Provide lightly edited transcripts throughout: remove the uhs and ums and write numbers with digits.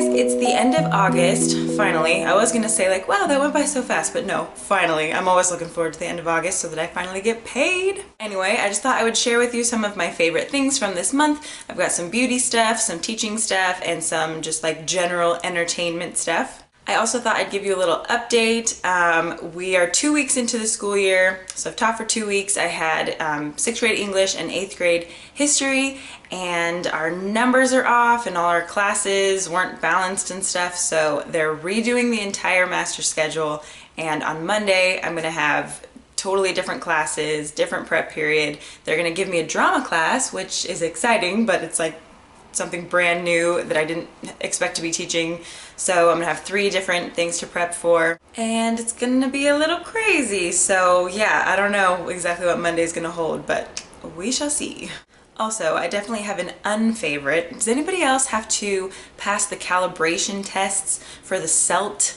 it's the end of August, finally. I was gonna say like, wow, that went by so fast, but no, finally. I'm always looking forward to the end of August so that I finally get paid. Anyway, I just thought I would share with you some of my favorite things from this month. I've got some beauty stuff, some teaching stuff, and some just like general entertainment stuff. I also thought I'd give you a little update. We are 2 weeks into the school year, so I've taught for 2 weeks. I had 6th grade English and 8th grade history, and our numbers are off and all our classes weren't balanced and stuff, so they're redoing the entire master schedule, and on Monday I'm gonna have totally different classes, different prep period. They're gonna give me a drama class, which is exciting, but it's like something brand new that I didn't expect to be teaching. So I'm gonna have 3 different things to prep for, and it's gonna be a little crazy. So yeah, I don't know exactly what Monday's gonna hold, but we shall see. Also, I definitely have an unfavorite. Does anybody else have to pass the calibration tests for the CELT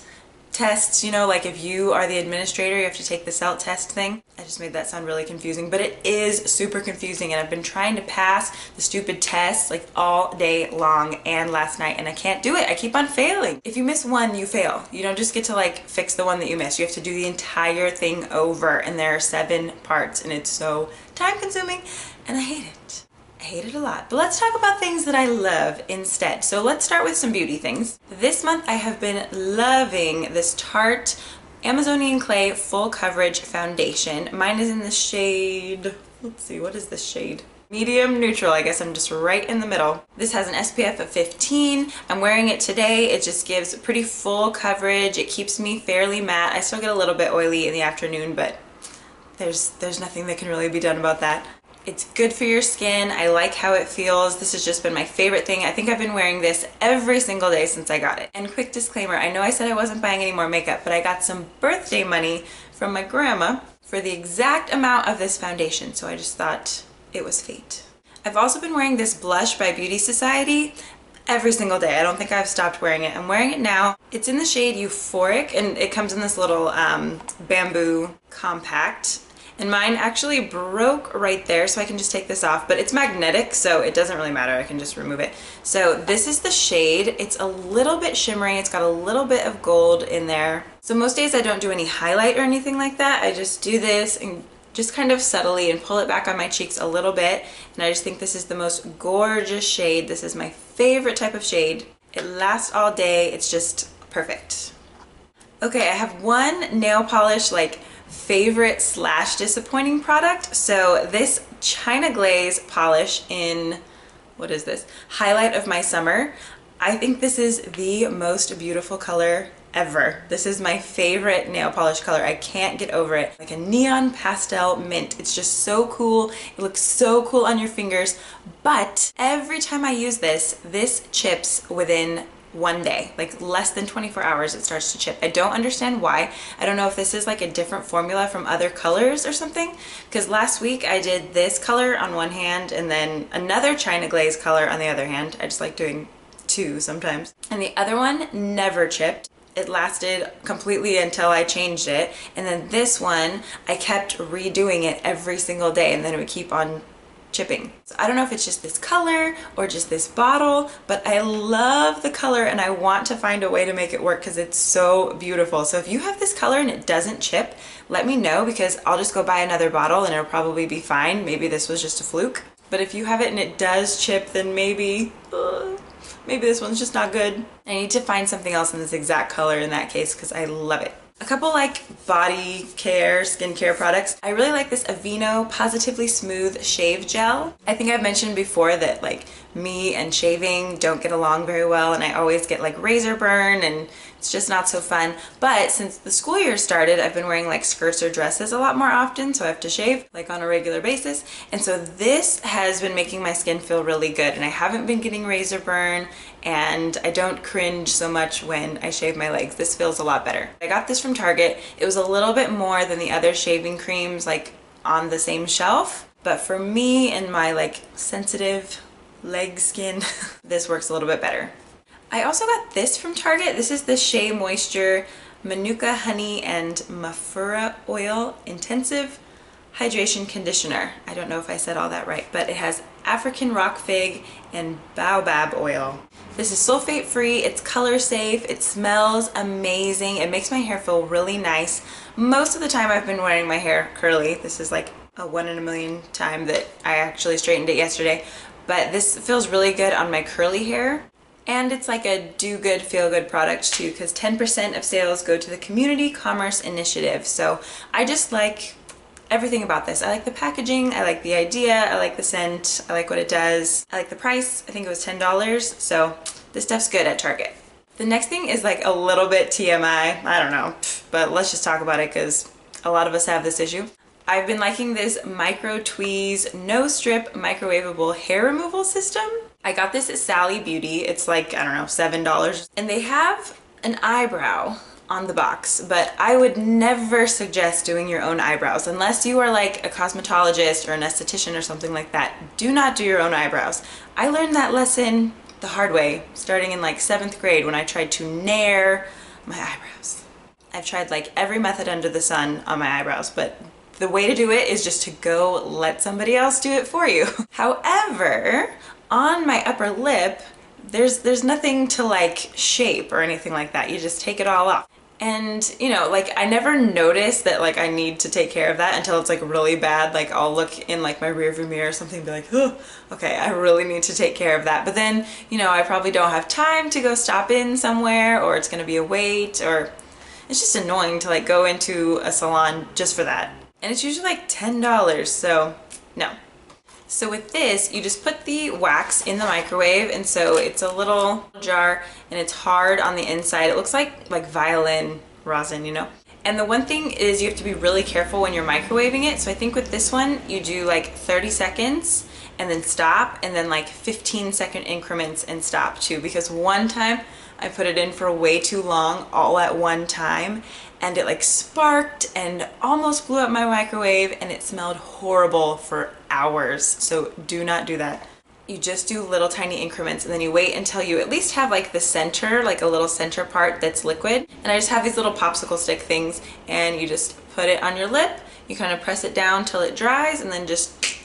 tests? You know, like if you are the administrator, you have to take the CELT test thing. I just made that sound really confusing, but it is super confusing, and I've been trying to pass the stupid tests like all day long and last night, and I can't do it. I keep on failing. If you miss one, you fail. You don't just get to like fix the one that you miss. You have to do the entire thing over, and there are 7 parts, and it's so time consuming, and I hate it. I hate it a lot. But let's talk about things that I love instead. So let's start with some beauty things. This month I have been loving this Tarte Amazonian Clay Full Coverage Foundation. Mine is in the shade, let's see, what is this shade? Medium neutral. I guess I'm just right in the middle. This has an SPF of 15. I'm wearing it today. It just gives pretty full coverage. It keeps me fairly matte. I still get a little bit oily in the afternoon, but there's nothing that can really be done about that. It's good for your skin. I like how it feels. This has just been my favorite thing. I think I've been wearing this every single day since I got it. And quick disclaimer, I know I said I wasn't buying any more makeup, but I got some birthday money from my grandma for the exact amount of this foundation, so I just thought it was fate. I've also been wearing this blush by Beauty Society every single day. I don't think I've stopped wearing it. I'm wearing it now. It's in the shade Euphoric, and it comes in this little bamboo compact. And mine actually broke right there, so I can just take this off, but it's magnetic, so it doesn't really matter. I can just remove it. So this is the shade. It's a little bit shimmery. It's got a little bit of gold in there. So most days I don't do any highlight or anything like that. I just do this and just kind of subtly and pull it back on my cheeks a little bit. And I just think this is the most gorgeous shade. This is my favorite type of shade. It lasts all day. It's just perfect. Okay, I have one nail polish like favorite / disappointing product. So this China Glaze polish in, what is this? Highlight of My Summer. I think this is the most beautiful color ever. This is my favorite nail polish color. I can't get over it. Like a neon pastel mint. It's just so cool. It looks so cool on your fingers, but every time I use this, this chips within 1 day, like less than 24 hours it starts to chip. I don't understand why. I don't know if this is like a different formula from other colors or something, because last week I did this color on one hand and then another China Glaze color on the other hand. I just like doing 2 sometimes. And the other one never chipped. It lasted completely until I changed it. And then this one, I kept redoing it every single day, and then it would keep on chipping. So I don't know if it's just this color or just this bottle, but I love the color and I want to find a way to make it work because it's so beautiful. So if you have this color and it doesn't chip, let me know, because I'll just go buy another bottle and it'll probably be fine. Maybe this was just a fluke. But if you have it and it does chip, then maybe this one's just not good. I need to find something else in this exact color in that case because I love it. A couple like body care, skincare products. I really like this Aveeno Positively Smooth Shave Gel. I think I've mentioned before that like me and shaving don't get along very well, and I always get like razor burn and it's just not so fun. But since the school year started, I've been wearing like skirts or dresses a lot more often, so I have to shave like on a regular basis. And so this has been making my skin feel really good, and I haven't been getting razor burn, and I don't cringe so much when I shave my legs. This feels a lot better. I got this from Target. It was a little bit more than the other shaving creams like on the same shelf, but for me and my like sensitive leg skin, this works a little bit better. I also got this from Target. This is the Shea Moisture Manuka Honey and Mafura Oil Intensive Hydration Conditioner. I don't know if I said all that right, but it has African rock fig and baobab oil. This is sulfate free, it's color safe, it smells amazing, it makes my hair feel really nice. Most of the time I've been wearing my hair curly. This is like a 1 in a million time that I actually straightened it yesterday, but this feels really good on my curly hair. And it's like a do good, feel good product too, because 10% of sales go to the Community Commerce Initiative. So I just like everything about this. I like the packaging, I like the idea, I like the scent, I like what it does, I like the price. I think it was $10, so this stuff's good at Target. The next thing is like a little bit TMI, I don't know, but let's just talk about it because a lot of us have this issue. I've been liking this Micro Tweeze No Strip Microwavable Hair Removal System. I got this at Sally Beauty. It's like, I don't know, $7. And they have an eyebrow on the box, but I would never suggest doing your own eyebrows unless you are like a cosmetologist or an esthetician or something like that. Do not do your own eyebrows. I learned that lesson the hard way starting in like 7th grade when I tried to nair my eyebrows. I've tried like every method under the sun on my eyebrows, but the way to do it is just to go let somebody else do it for you. However, on my upper lip, there's nothing to like shape or anything like that. You just take it all off. And you know, like I never noticed that like I need to take care of that until it's like really bad. Like I'll look in like my rearview mirror or something and be like, oh, okay, I really need to take care of that. But then, you know, I probably don't have time to go stop in somewhere, or it's gonna be a wait, or it's just annoying to like go into a salon just for that. And it's usually like $10, so no. So with this, you just put the wax in the microwave, and so it's a little jar and it's hard on the inside. It looks like violin rosin, you know? And the one thing is you have to be really careful when you're microwaving it. So I think with this one, you do like 30 seconds and then stop, and then like 15-second increments and stop too, because one time I put it in for way too long all at one time, and it like sparked and almost blew up my microwave, and it smelled horrible for hours. So do not do that. You just do little tiny increments, and then you wait until you at least have like the center, like a little center part that's liquid. And I just have these little popsicle stick things, and you just put it on your lip, you kind of press it down till it dries, and then just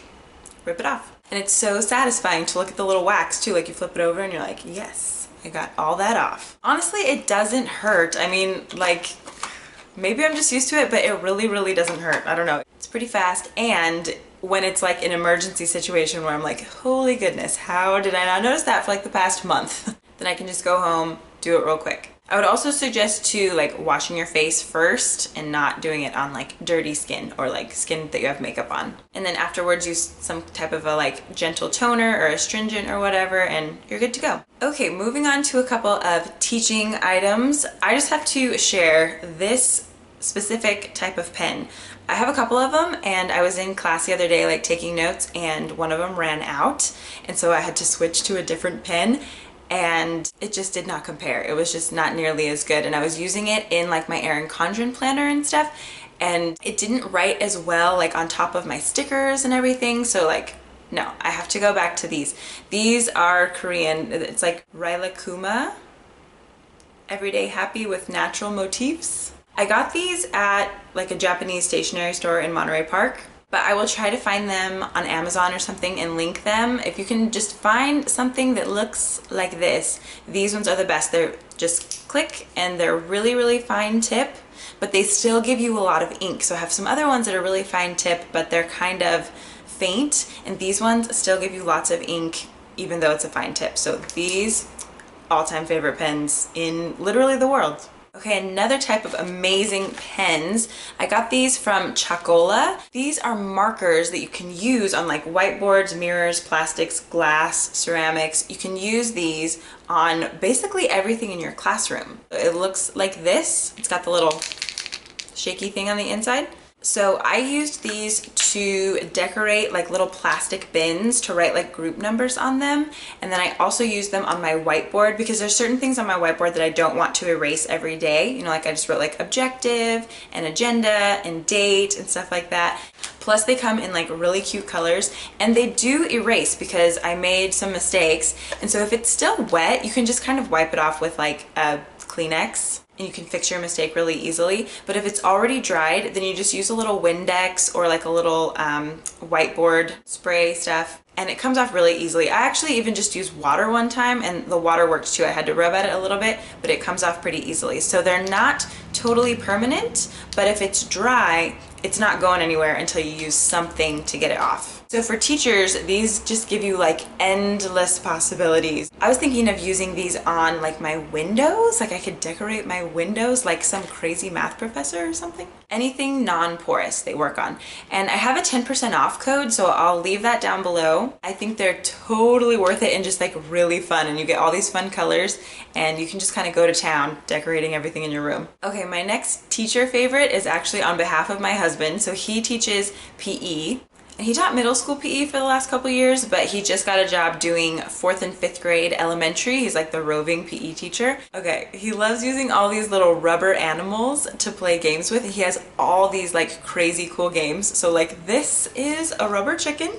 rip it off. And it's so satisfying to look at the little wax too, like you flip it over and you're like, yes, I got all that off. Honestly, it doesn't hurt. I mean, like, maybe I'm just used to it, but it really, really doesn't hurt. I don't know. It's pretty fast, and when it's like an emergency situation where I'm like, holy goodness, how did I not notice that for like the past month? Then I can just go home, do it real quick. I would also suggest to like washing your face first and not doing it on like dirty skin or like skin that you have makeup on. And then afterwards use some type of a like gentle toner or astringent or whatever, and you're good to go. Okay, moving on to a couple of teaching items. I just have to share this specific type of pen. I have a couple of them, and I was in class the other day like taking notes, and one of them ran out, and so I had to switch to a different pen, and it just did not compare. It was just not nearly as good, and I was using it in like my Erin Condren planner and stuff, and it didn't write as well like on top of my stickers and everything. So like, no, I have to go back to these. These are Korean. It's like Rilakkuma Everyday Happy with Natural Motifs. I got these at like a Japanese stationery store in Monterey Park, but I will try to find them on Amazon or something and link them. If you can just find something that looks like this, these ones are the best. They're just click, and they're really, really fine tip, but they still give you a lot of ink. So I have some other ones that are really fine tip, but they're kind of faint, and these ones still give you lots of ink even though it's a fine tip. So these, all-time favorite pens in literally the world. Okay, another type of amazing pens. I got these from Chalkola. These are markers that you can use on like whiteboards, mirrors, plastics, glass, ceramics. You can use these on basically everything in your classroom. It looks like this. It's got the little shaky thing on the inside. So I used these to decorate like little plastic bins to write like group numbers on them. And then I also used them on my whiteboard because there's certain things on my whiteboard that I don't want to erase every day. You know, like I just wrote like objective and agenda and date and stuff like that. Plus they come in like really cute colors, and they do erase because I made some mistakes. And so if it's still wet, you can just kind of wipe it off with like a Kleenex. and you can fix your mistake really easily. But if it's already dried, then you just use a little Windex or like a little whiteboard spray stuff, and it comes off really easily. I actually even just used water one time and the water worked too. I had to rub at it a little bit, but it comes off pretty easily. So they're not totally permanent, but if it's dry, it's not going anywhere until you use something to get it off. So for teachers, these just give you like endless possibilities. I was thinking of using these on like my windows, like I could decorate my windows like some crazy math professor or something. Anything non-porous they work on. And I have a 10% off code, so I'll leave that down below. I think they're totally worth it and just like really fun, and you get all these fun colors and you can just kind of go to town decorating everything in your room. Okay, my next teacher favorite is actually on behalf of my husband. So he teaches PE. And he taught middle school PE for the last couple years, but he just got a job doing 4th and 5th grade elementary. He's like the roving PE teacher. Okay, he loves using all these little rubber animals to play games with. He has all these like crazy cool games. So like this is a rubber chicken.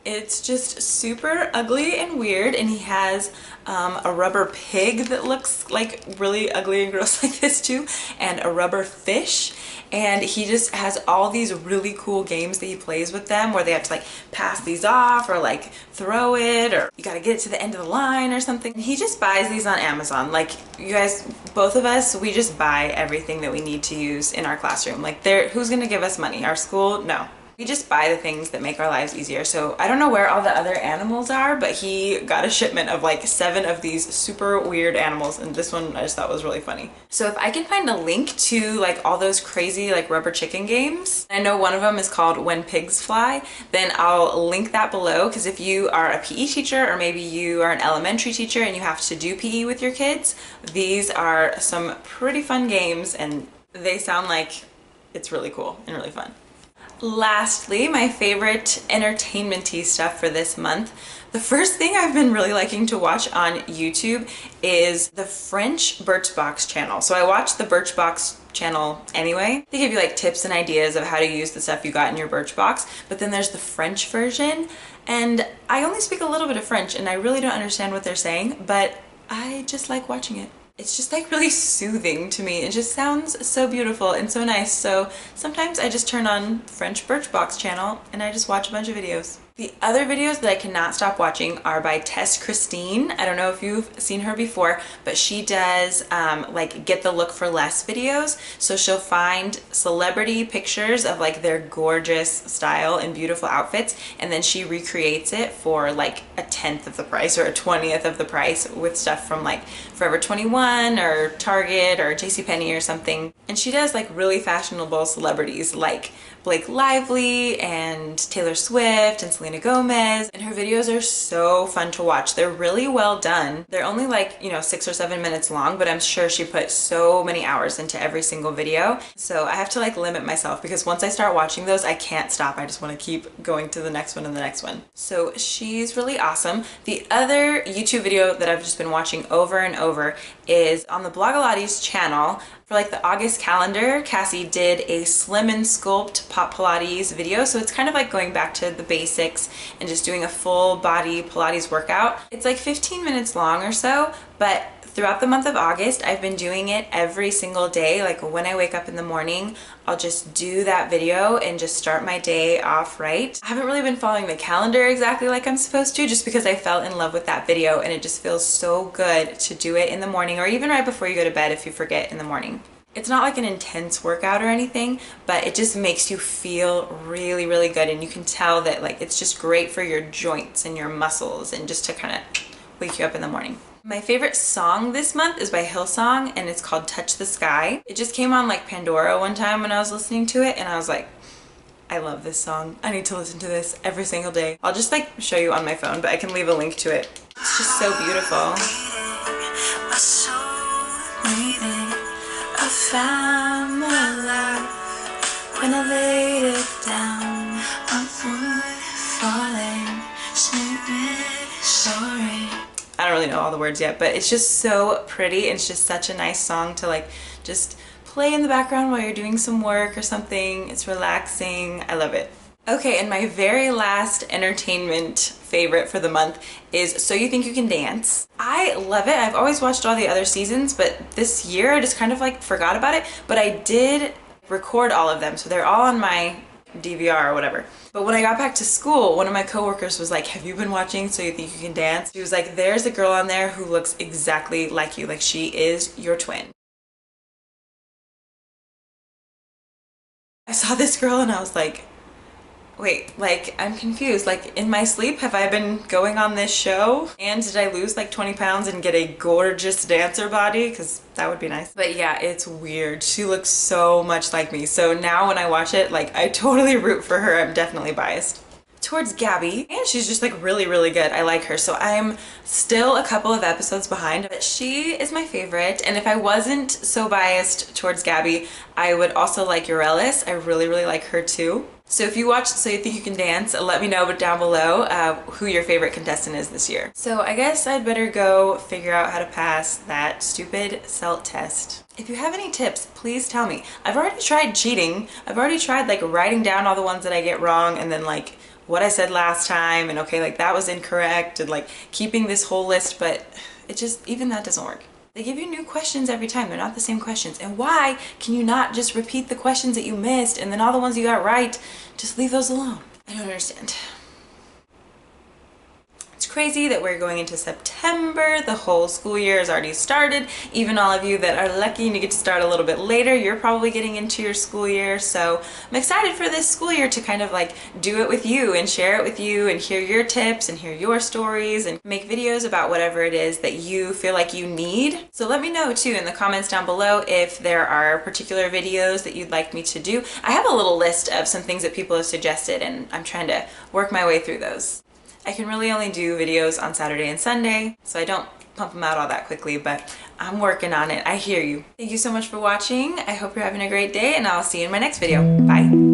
It's just super ugly and weird, and he has a rubber pig that looks like really ugly and gross like this too, and a rubber fish. And he just has all these really cool games that he plays with them where they have to like pass these off or like throw it, or you gotta get it to the end of the line or something. He just buys these on Amazon. Like you guys, both of us, we just buy everything that we need to use in our classroom. Like who's gonna give us money? Our school? No. We just buy the things that make our lives easier. So I don't know where all the other animals are, but he got a shipment of like 7 of these super weird animals, and this one I just thought was really funny. So if I can find a link to like all those crazy like rubber chicken games, I know one of them is called When Pigs Fly, then I'll link that below, because if you are a PE teacher or maybe you are an elementary teacher and you have to do PE with your kids, these are some pretty fun games and they sound like it's really cool and really fun. Lastly, my favorite entertainment-y stuff for this month. The first thing I've been really liking to watch on YouTube is the French Birchbox channel. So I watch the Birchbox channel anyway. They give you like tips and ideas of how to use the stuff you got in your Birchbox, but then there's the French version, and I only speak a little bit of French and I really don't understand what they're saying, but I just like watching it. It's just like really soothing to me. It just sounds so beautiful and so nice. So sometimes I just turn on French Birchbox channel and I just watch a bunch of videos. The other videos that I cannot stop watching are by Tess Christine. I don't know if you've seen her before, but she does like get the look for less videos. So she'll find celebrity pictures of like their gorgeous style and beautiful outfits, and then she recreates it for like a 10th of the price or a 20th of the price with stuff from like Forever 21 or Target or JCPenney or something. And she does like really fashionable celebrities like Blake Lively and Taylor Swift and Selena Gomez, and her videos are so fun to watch. They're really well done. They're only like, 6 or 7 minutes long, but I'm sure she put so many hours into every single video. So I have to like limit myself, because once I start watching those, I can't stop. I just want to keep going to the next one and the next one. So she's really awesome. The other YouTube video that I've just been watching over and over is on the Blogilates channel. For like the August calendar, Cassie did a Slim and Sculpt Pop Pilates video. So it's kind of like going back to the basics and just doing a full body Pilates workout. It's like 15 minutes long or so, but throughout the month of August, I've been doing it every single day. Like when I wake up in the morning, I'll just do that video and just start my day off right. I haven't really been following the calendar exactly like I'm supposed to, just because I fell in love with that video and it just feels so good to do it in the morning, or even right before you go to bed if you forget in the morning. It's not like an intense workout or anything, but it just makes you feel really, really good, and you can tell that like it's just great for your joints and your muscles and just to kind of wake you up in the morning. My favorite song this month is by Hillsong, and it's called Touch the Sky. It just came on like Pandora one time when I was listening to it, and I was like, I love this song. I need to listen to this every single day. I'll just like show you on my phone, but I can leave a link to it. It's just so beautiful. I found my life when I laid it down. I would falling, sorry. I don't really know all the words yet, but it's just so pretty, and it's just such a nice song to like just play in the background while you're doing some work or something. It's relaxing. I love it. Okay, and my very last entertainment favorite for the month is So You Think You Can Dance. I love it. I've always watched all the other seasons, but this year I just kind of like forgot about it, but I did record all of them, so they're all on my DVR or whatever. But when I got back to school, one of my coworkers was like, have you been watching So You Think You Can Dance? She was like, there's a girl on there who looks exactly like you, like she is your twin. I saw this girl and I was like, wait, like, I'm confused. Like, in my sleep, have I been going on this show? And did I lose like 20 pounds and get a gorgeous dancer body? Because that would be nice. But yeah, it's weird. She looks so much like me. So now when I watch it, like, I totally root for her. I'm definitely biased towards Gabby, and she's just like really, really good. I like her. So I'm still a couple of episodes behind, but she is my favorite. And if I wasn't so biased towards Gabby, I would also like Euryalus. I really, really like her too. So if you watch So You Think You Can Dance, let me know down below who your favorite contestant is this year. So I guess I'd better go figure out how to pass that stupid CELT test. If you have any tips, please tell me. I've already tried cheating. I've already tried like writing down all the ones that I get wrong and then like what I said last time and okay, like that was incorrect, and like keeping this whole list, but it just, even that doesn't work. They give you new questions every time. They're not the same questions. And why can you not just repeat the questions that you missed and then all the ones you got right, just leave those alone? I don't understand. It's crazy that we're going into September. The whole school year has already started. Even all of you that are lucky and you get to start a little bit later, you're probably getting into your school year. So I'm excited for this school year to kind of like do it with you and share it with you and hear your tips and hear your stories and make videos about whatever it is that you feel like you need. So let me know too in the comments down below if there are particular videos that you'd like me to do. I have a little list of some things that people have suggested and I'm trying to work my way through those. I can really only do videos on Saturday and Sunday, so I don't pump them out all that quickly, but I'm working on it. I hear you. Thank you so much for watching. I hope you're having a great day, and I'll see you in my next video. Bye.